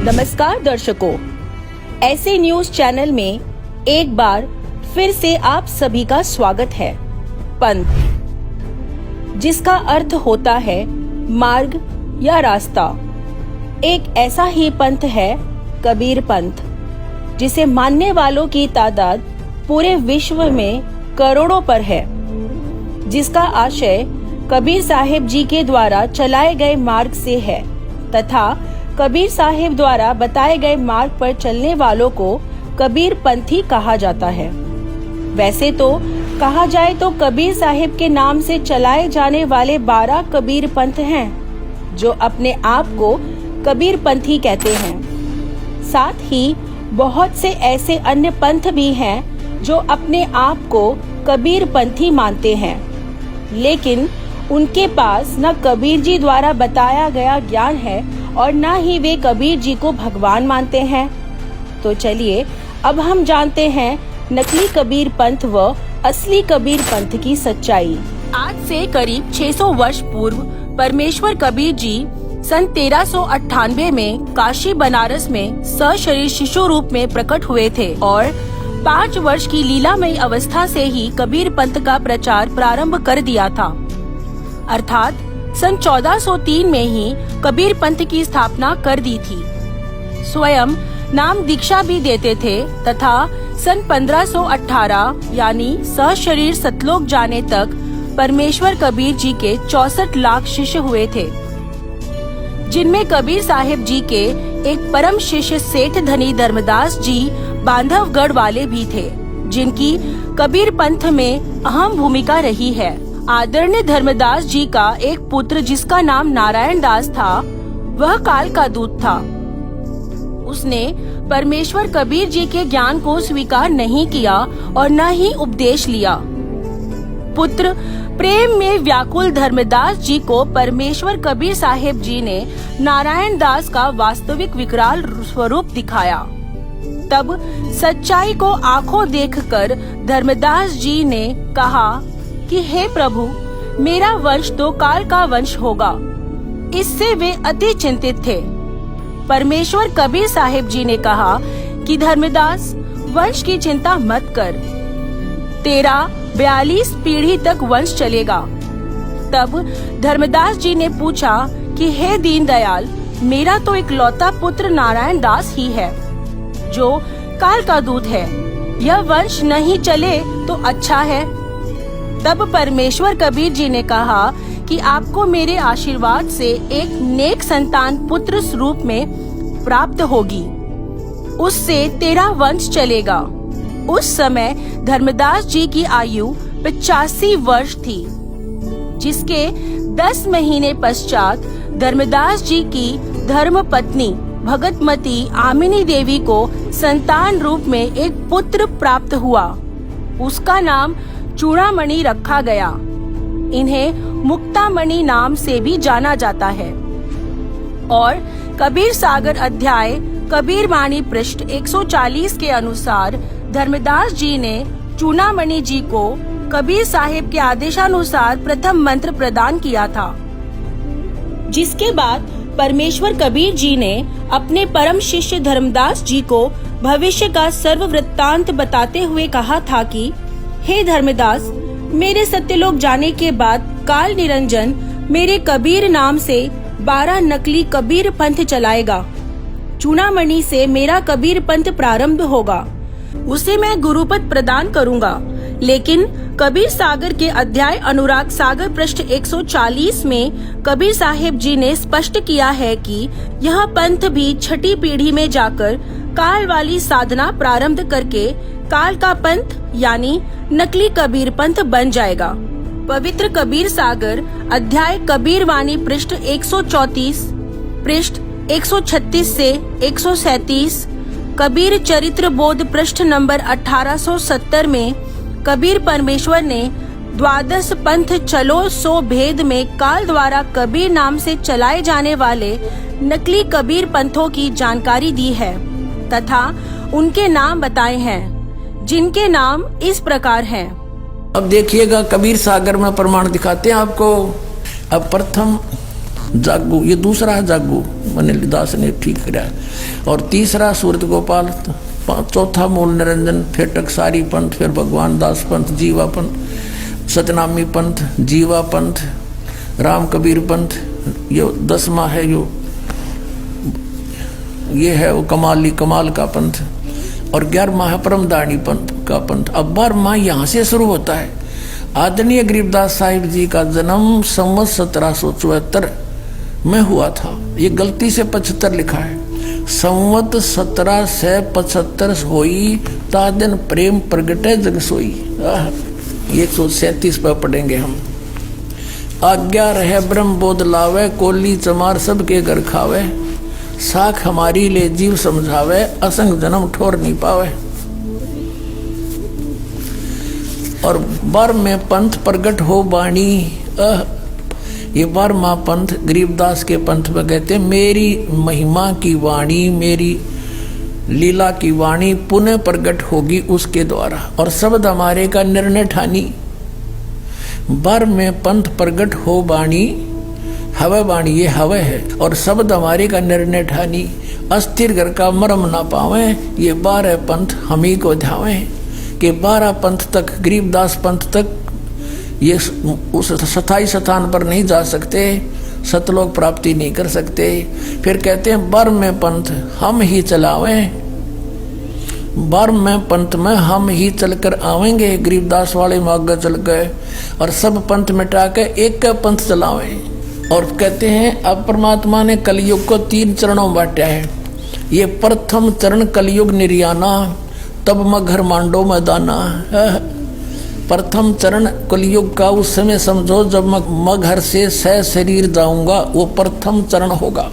नमस्कार दर्शकों, ऐसे न्यूज चैनल में एक बार फिर से आप सभी का स्वागत है। पंथ, जिसका अर्थ होता है मार्ग या रास्ता, एक ऐसा ही पंथ है कबीर पंथ, जिसे मानने वालों की तादाद पूरे विश्व में करोड़ों पर है, जिसका आशय कबीर साहिब जी के द्वारा चलाए गए मार्ग से है तथा कबीर साहिब द्वारा बताए गए मार्ग पर चलने वालों को कबीर पंथी कहा जाता है। वैसे तो कहा जाए तो कबीर साहिब के नाम से चलाए जाने वाले 12 कबीर पंथ हैं, जो अपने आप को कबीर पंथी कहते हैं। साथ ही बहुत से ऐसे अन्य पंथ भी हैं जो अपने आप को कबीर पंथी मानते हैं, लेकिन उनके पास न कबीर जी द्वारा बताया गया ज्ञान है और न ही वे कबीर जी को भगवान मानते हैं। तो चलिए अब हम जानते हैं नकली कबीर पंथ व असली कबीर पंथ की सच्चाई। आज से करीब 600 वर्ष पूर्व परमेश्वर कबीर जी सन 1398 में काशी बनारस में सशरीर शिशु रूप में प्रकट हुए थे और 5 वर्ष की लीलामयी अवस्था से ही कबीर पंथ का प्रचार प्रारंभ कर दिया था। अर्थात सन 1403 में ही कबीर पंथ की स्थापना कर दी थी। स्वयं नाम दीक्षा भी देते थे तथा सन 1518 यानी सशरीर सतलोक जाने तक परमेश्वर कबीर जी के 64 लाख शिष्य हुए थे, जिनमें कबीर साहिब जी के एक परम शिष्य सेठ धनी धर्मदास जी बांधवगढ़ वाले भी थे, जिनकी कबीर पंथ में अहम भूमिका रही है। आदरणीय धर्मदास जी का एक पुत्र जिसका नाम नारायण दास था, वह काल का दूत था। उसने परमेश्वर कबीर जी के ज्ञान को स्वीकार नहीं किया और न ही उपदेश लिया। पुत्र प्रेम में व्याकुल धर्मदास जी को परमेश्वर कबीर साहिब जी ने नारायण दास का वास्तविक विकराल स्वरूप दिखाया। तब सच्चाई को आंखों देखकर धर्मदास जी ने कहा कि हे प्रभु, मेरा वंश तो काल का वंश होगा। इससे वे अति चिंतित थे। परमेश्वर कबीर साहिब जी ने कहा कि धर्मदास, वंश की चिंता मत कर, तेरा 42 पीढ़ी तक वंश चलेगा। तब धर्मदास जी ने पूछा कि हे दीनदयाल, मेरा तो इकलौता पुत्र नारायण दास ही है, जो काल का दूत है। यह वंश नहीं चले तो अच्छा है। तब परमेश्वर कबीर जी ने कहा कि आपको मेरे आशीर्वाद से एक नेक संतान पुत्र रूप में प्राप्त होगी, उससे तेरा वंश चलेगा। उस समय धर्मदास जी की आयु 85 वर्ष थी, जिसके 10 महीने पश्चात धर्मदास जी की धर्म पत्नी भगतमती आमिनी देवी को संतान रूप में एक पुत्र प्राप्त हुआ। उसका नाम चूड़ामणि रखा गया। इन्हें मुक्तामणि नाम से भी जाना जाता है। और कबीर सागर अध्याय कबीर वाणी पृष्ठ 140 के अनुसार धर्मदास जी ने चूड़ामणि जी को कबीर साहिब के आदेशानुसार प्रथम मंत्र प्रदान किया था, जिसके बाद परमेश्वर कबीर जी ने अपने परम शिष्य धर्मदास जी को भविष्य का सर्व वृत्तांत बताते हुए कहा था कि हे धर्मदास, मेरे सत्यलोक जाने के बाद काल निरंजन मेरे कबीर नाम से 12 नकली कबीर पंथ चलाएगा। चूड़ामणि से मेरा कबीर पंथ प्रारंभ होगा, उसे मैं गुरुपद प्रदान करूंगा। लेकिन कबीर सागर के अध्याय अनुराग सागर पृष्ठ 140 में कबीर साहिब जी ने स्पष्ट किया है कि यह पंथ भी छठी पीढ़ी में जाकर काल वाली साधना प्रारंभ करके काल का पंथ यानी नकली कबीर पंथ बन जाएगा। पवित्र कबीर सागर अध्याय कबीर वाणी पृष्ठ 134 पृष्ठ 136 से 137, कबीर चरित्र बोध पृष्ठ नंबर 1870 में कबीर परमेश्वर ने 12 पंथ चलो सो भेद में काल द्वारा कबीर नाम से चलाए जाने वाले नकली कबीर पंथों की जानकारी दी है तथा उनके नाम बताए हैं, जिनके नाम इस प्रकार हैं। अब देखिएगा कबीर सागर में प्रमाण दिखाते हैं आपको। अब प्रथम जागू, ये दूसरा है जागू, मैंने दास ने ठीक किया। और तीसरा सूरत गोपाल, चौथा मूल निरंजन, फिर टकसारी पंथ, फिर भगवान दास पंथ, जीवा पंथ, सतनामी पंथ, जीवा पंथ, राम कबीर पंथ, ये 10वां है। ये है वो कमाल का पंथ। और 11वां है परमदानी पंथ का पंथ। अब 12वां यहाँ से शुरू होता है। आदरणीय गरीबदास साहिब जी का जन्म संवत 1774 में हुआ था। ये गलती से 75 लिखा है। संवत 1775 होई ता दिन प्रेम प्रगटे जग सोई। 137 पर पढ़ेंगे हम। आज्ञा रहे ब्रह्म बोध लावे, कोली चमार सबके घर खावे, साख हमारी ले जीव समझावे, असंग जन्म ठोर नहीं पावे। और बर में पंथ प्रगट हो बाणी। ये 12वां पंथ गरीबदास के पंथ में कहते हैं, मेरी महिमा की वाणी, मेरी लीला की वाणी पुनः प्रगट होगी उसके द्वारा, और शब्द हमारे का निर्णय ठानी। बर में पंथ प्रगट हो बाणी, हवे बाणी ये हवे है, और शब्द हमारे का निर्णय ठानी। अस्थिर घर का मरम ना पावे, ये 12 पंथ हम ही को ध्यावे। कि 12 पंथ तक, गरीबदास पंथ तक ये उस स्थायी स्थान पर नहीं जा सकते, सतलोक प्राप्ति नहीं कर सकते। फिर कहते हैं बर में पंथ हम ही चलावें, बर में पंथ में हम ही चलकर आवेंगे। गरीबदास वाले मार्ग चल गए और सब पंथ मिटा के एक का पंथ चलावें। और कहते हैं अब परमात्मा ने कलयुग को 3 चरणों में बांटा है। ये प्रथम चरण कलयुग निर्याना, तब मैं घर मांडो मैदाना। प्रथम चरण कलयुग का उस समय समझो जब मैं घर से सह शरीर जाऊंगा, वो प्रथम चरण होगा।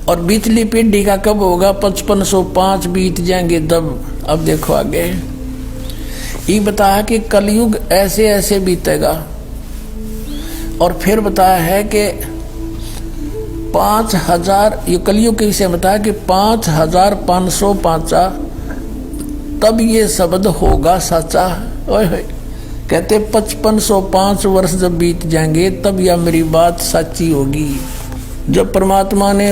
और बीतली पीढ़ी का कब होगा? 5505 बीत जाएंगे तब। अब देखो आगे ये बताया कि कलयुग ऐसे ऐसे बीतेगा। और फिर बताया है कि 5000, ये कलयुग के विषय बताया कि 5505 तब ये शब्द होगा सच्चा। कहते 5505 वर्ष जब बीत जाएंगे तब यह मेरी बात सच्ची होगी। जब परमात्मा ने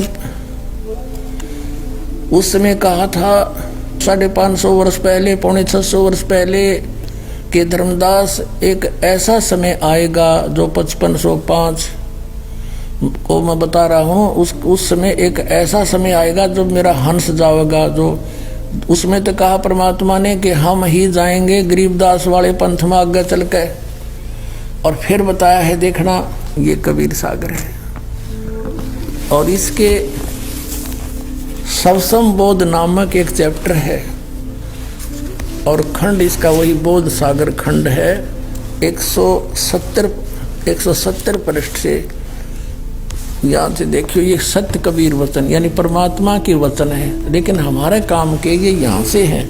उस समय कहा था 550 वर्ष पहले, 650 वर्ष पहले कि धर्मदास एक ऐसा समय आएगा जो 5505 को मैं बता रहा हूँ, उस समय एक ऐसा समय आएगा जब मेरा हंस जाएगा। जो उसमें तो कहा परमात्मा ने कि हम ही जाएंगे गरीबदास वाले पंथ में आगे चल के। और फिर बताया है, देखना ये कबीर सागर है और इसके सवसम बोध नामक एक चैप्टर है और खंड इसका वही बोध सागर खंड है। 170 पृष्ठ से यहाँ से देखियो, ये सत्य कबीर वचन यानी परमात्मा के वचन है, लेकिन हमारे काम के ये यहाँ से हैं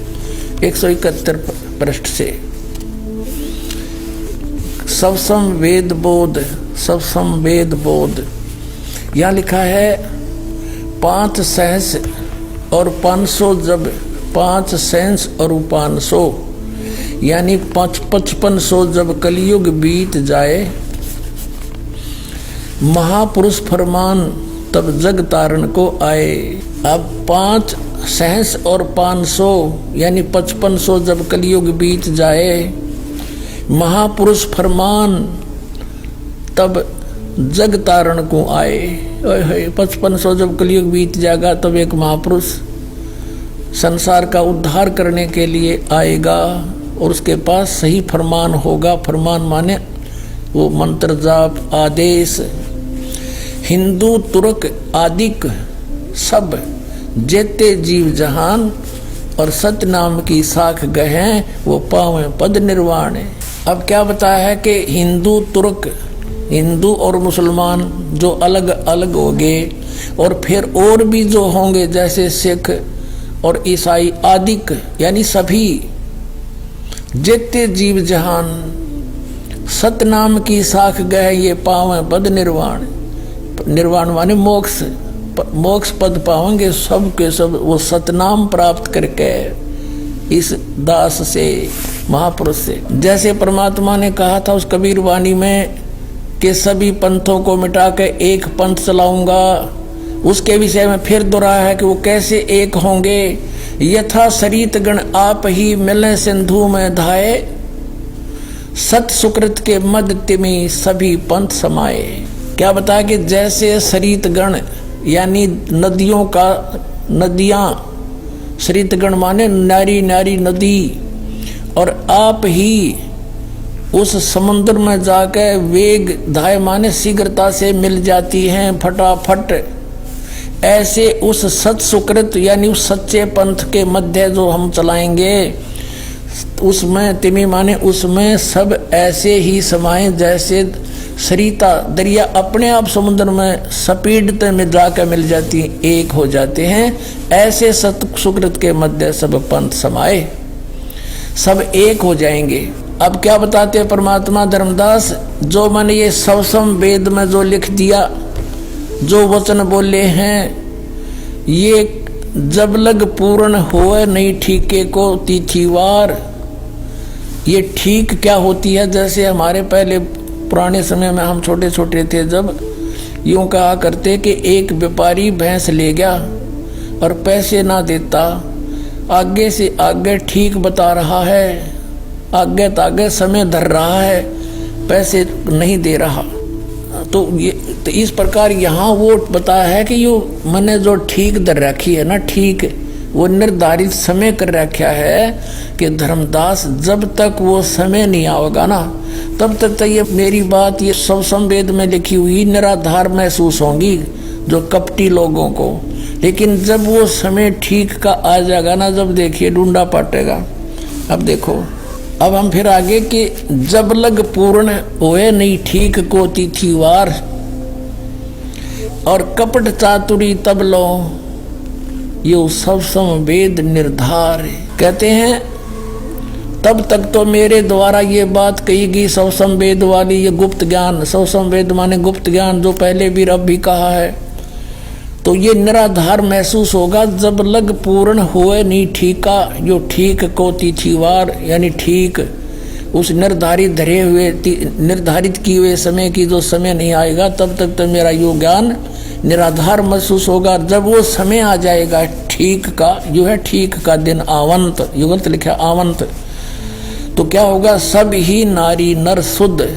171 पृष्ठ से। सवसम वेद बोध, सवसम वेद बोध यहाँ लिखा है 5 सहस और 500 जब 5 सहस और 500 यानी 5500 जब कलयुग बीत जाए, महापुरुष फरमान तब जग तारण को आए। अब 5 सहस और 500 यानी 5500 जब कलयुग बीत जाए, महापुरुष फरमान तब जग तारण को आए। 5500 जब कलयुग बीत जाएगा तब एक महापुरुष संसार का उद्धार करने के लिए आएगा और उसके पास सही फरमान होगा। फरमान माने वो मंत्र जाप आदेश। हिंदू तुर्क आदिक सब जेते जीव जहान और सत्य नाम की साख गहे वो पावे पद निर्वाण। अब क्या बताया है कि हिंदू तुर्क, हिंदू और मुसलमान जो अलग अलग हो गए और फिर और भी जो होंगे जैसे सिख और ईसाई आदिक यानी सभी जेते जीव जहान सतनाम की साख गए ये पावे पद निर्वाण। निर्वाण माने मोक्ष, मोक्ष पद पावेंगे सब के सब वो सतनाम प्राप्त करके इस दास से महापुरुष से। जैसे परमात्मा ने कहा था उस कबीर वाणी में कि सभी पंथों को मिटा के एक पंथ चलाऊंगा। उसके विषय में फिर दोहराया है कि वो कैसे एक होंगे। यथा सरित गण आप ही मिले सिंधु में धाये, सत सुकृत के मध्य तिमी सभी पंथ समाये। क्या बताया कि जैसे सरित गण यानी नदियों का, नदियां, सरित गण माने नारी नारी नदी, और आप ही उस समुद्र में जाकर वेग धाय माने शीघ्रता से मिल जाती हैं फटाफट। ऐसे उस सत सुकृत यानी उस सच्चे पंथ के मध्य जो हम चलाएंगे, उसमें तिमी माने उसमें सब ऐसे ही समाये जैसे सरिता दरिया अपने आप समुद्र में स्पीड में जाकर मिल जाती है, एक हो जाते हैं। ऐसे सत सुकृत के मध्य सब पंथ समाये, सब एक हो जाएंगे। अब क्या बताते हैं परमात्मा धर्मदास, जो मैंने ये सवसम वेद में जो लिख दिया, जो वचन बोले हैं, ये जब लग पूर्ण होए नहीं ठीके को तिथिवार। ये ठीक क्या होती है, जैसे हमारे पहले पुराने समय में हम छोटे छोटे थे, जब यूं कहा करते कि एक व्यापारी भैंस ले गया और पैसे ना देता, आगे से आगे ठीक बता रहा है, आगे तागे समय धर रहा है, पैसे नहीं दे रहा। तो इस प्रकार यहाँ वो बताया है कि यो मैंने जो ठीक धर रखी है ना, ठीक वो निर्धारित समय कर रखा है कि धर्मदास जब तक वो समय नहीं आएगा ना, तब तक तो ये मेरी बात ये सवसम वेद में लिखी हुई निराधार महसूस होंगी जो कपटी लोगों को। लेकिन जब वो समय ठीक का आ जाएगा ना, जब देखिए ढूंढा पाटेगा। अब देखो, अब हम फिर आगे कि जब लग पूर्ण होए नहीं ठीक को तिथिवार, और कपट चातुरी तब लो यो सवसम वेद निर्धार। कहते हैं तब तक तो मेरे द्वारा ये बात कही गई सवसम वेद वाली, ये गुप्त ज्ञान, सवसम वेद माने गुप्त ज्ञान, जो पहले भी रब भी कहा है। तो ये निराधार महसूस होगा जब लग पूर्ण होए नहीं ठीका, जो ठीक को तिथिवार यानी ठीक उस निर्धारित धरे हुए निर्धारित किए हुए समय की जो समय नहीं आएगा, तब तक तो मेरा यो ज्ञान निराधार महसूस होगा। जब वो समय आ जाएगा ठीक का, जो है ठीक का दिन आवंत, युगंत लिखा आवंत, तो क्या होगा, सब ही नारी नर शुद्ध,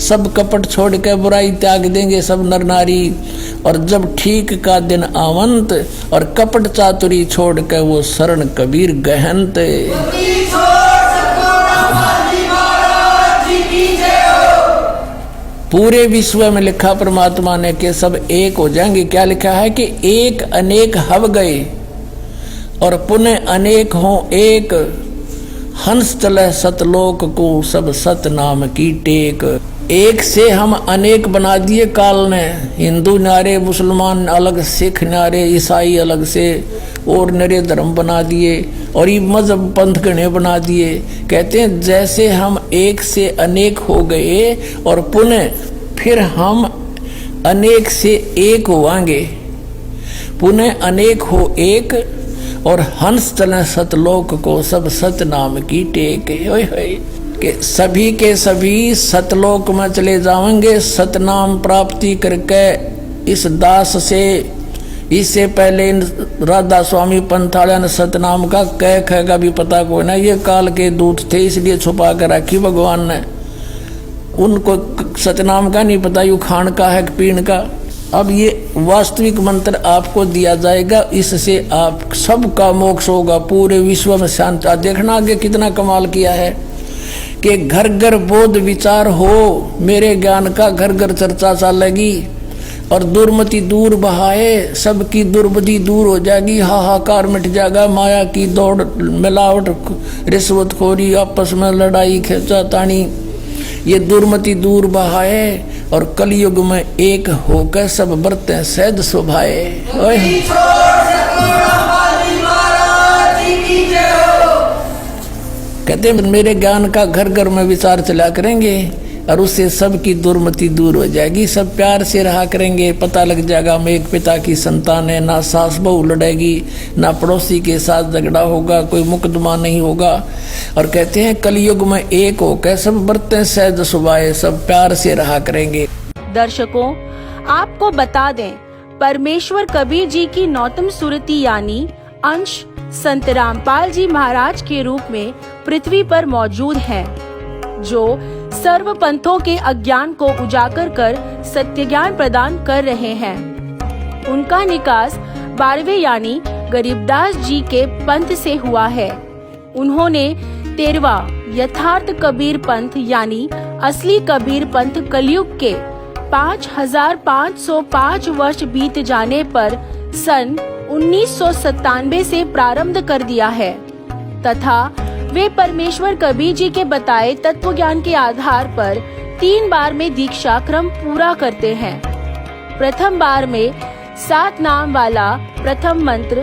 सब कपट छोड़ के बुराई त्याग देंगे सब नर नारी। और जब ठीक का दिन आवंत और कपट चातुरी छोड़ के वो शरण कबीर गहनत। पूरे विश्व में लिखा परमात्मा ने कि सब एक हो जाएंगे। क्या लिखा है कि एक अनेक हव गए और पुनः अनेक हो एक, हंस चले सतलोक को सब सत नाम की टेक। एक से हम अनेक बना दिए काल ने, हिंदू नारे, मुसलमान अलग, सिख नारे, ईसाई अलग से और नरे धर्म बना दिए और ये मजहब पंथ गणे बना दिए। कहते हैं जैसे हम एक से अनेक हो गए और पुनः फिर हम अनेक से एक होवांगे, पुनः अनेक हो एक, और हंस चले सतलोक को सब सत नाम की टेक। होय होय कि सभी के सभी सतलोक में चले जाएंगे सतनाम प्राप्ति करके। इस दास से इससे पहले राधा स्वामी पंथालिया ने सतनाम का कह का भी पता कोई ना, ये काल के दूत थे इसलिए छुपा कर रखी भगवान ने, उनको सतनाम का नहीं पता यू खान का है पीण का। अब ये वास्तविक मंत्र आपको दिया जाएगा, इससे आप सबका मोक्ष होगा, पूरे विश्व में शांति। देखना आगे कितना कमाल किया है कि घर घर बोध विचार हो, मेरे ज्ञान का घर घर चर्चा चलेगी और दुर्मति दूर बहाए, सबकी दुर्बुद्धि दूर हो जाएगी, हाहाकार मिट जाएगा, माया की दौड़, मिलावट, रिश्वतखोरी, आपस में लड़ाई खींचातानी, ये दुर्मति दूर बहाए और कलयुग में एक होकर सब बरतें सहज शोभाए। कहते हैं मेरे ज्ञान का घर घर में विचार चला करेंगे और उससे सबकी दुर्मति दूर हो जाएगी, सब प्यार से रहा करेंगे। पता लग जाएगा हम एक पिता की संतान है, ना सास बहू लड़ेगी, ना पड़ोसी के साथ झगड़ा होगा, कोई मुकदमा नहीं होगा। और कहते हैं कलयुग में एक हो के सब बरतें सहज सुभाए, सब प्यार से रहा करेंगे। दर्शकों, आपको बता दें, परमेश्वर कबीर जी की नौतम सुरती यानी अंश संत रामपाल जी महाराज के रूप में पृथ्वी पर मौजूद हैं, जो सर्व पंथों के अज्ञान को उजागर कर सत्य ज्ञान प्रदान कर रहे हैं। उनका निकास 12वें यानी गरीबदास जी के पंथ से हुआ है। उन्होंने 13वां यथार्थ कबीर पंथ यानी असली कबीर पंथ कलयुग के 5505 वर्ष बीत जाने पर सन 1997 से प्रारंभ कर दिया है तथा वे परमेश्वर कबीर जी के बताए तत्व ज्ञान के आधार पर 3 बार में दीक्षा क्रम पूरा करते हैं। प्रथम बार में 7 नाम वाला प्रथम मंत्र,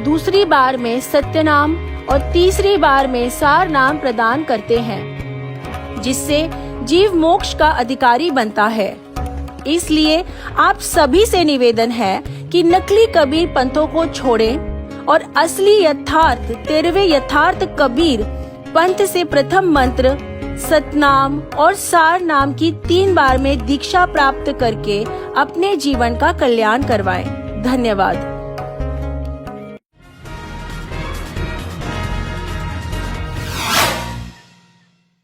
दूसरी बार में सत्य नाम और तीसरी बार में सार नाम प्रदान करते हैं, जिससे जीव मोक्ष का अधिकारी बनता है। इसलिए आप सभी से निवेदन है कि नकली कबीर पंथों को छोड़ें और असली यथार्थ 13वें यथार्थ कबीर पंथ से प्रथम मंत्र, सतनाम और सार नाम की 3 बार में दीक्षा प्राप्त करके अपने जीवन का कल्याण करवाएं। धन्यवाद।